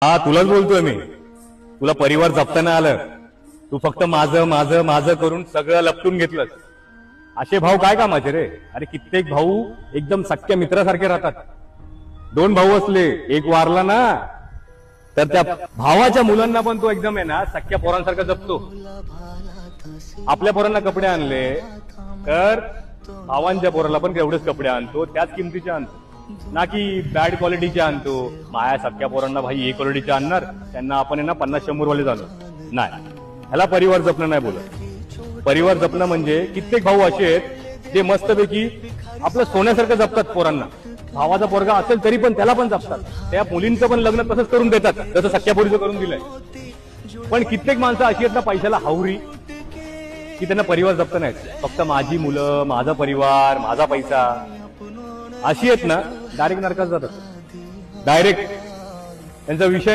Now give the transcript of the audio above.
हा तुलाच बोलतोय मी. तुला परिवार जपता नाही आलं. तू फक्त माझं माझं माझं करून सगळं लपटून घेतलंस. असे भाऊ काय कामाचे रे? अरे कित्येक भाऊ एकदम सख्या मित्रासारखे राहतात. दोन भाऊ असले, एक वारला ना तर त्या भावाच्या मुलांना पण तो एकदम आहे ना सख्या पोरांसारखा जपतो. आपल्या पोरांना कपडे आणले तर भावांच्या पोराला पण तेवढेच कपडे आणतो, त्याच किमतीचे आणतो, ना की बॅड क्वालिटीचे आणतो. माया सख्या पोरांना भाई ए क्वालिटीचे आणणार, त्यांना आपण आहे ना 50-100 वाले झालो. नाही, ह्याला परिवार जपणं नाही बोलत. परिवार जपणं म्हणजे कित्येक भाऊ असे आहेत जे मस्तपैकी आपलं सोन्यासारखं जपतात पोरांना. भावाचा पोरगा असेल तरी पण त्याला पण जपतात. त्या मुलींचं पण लग्न तसंच करून देतात जसं सख्या पोरीचं करून दिलंय. पण कित्येक माणसं अशी आहेत ना पैशाला हावरी, की त्यांना परिवार जपत नाहीत. फक्त माझी मुलं, माझा परिवार, माझा पैसा अशी आहेत ना डायरेक्ट नरकात जातात. डायरेक्ट त्यांचा विषय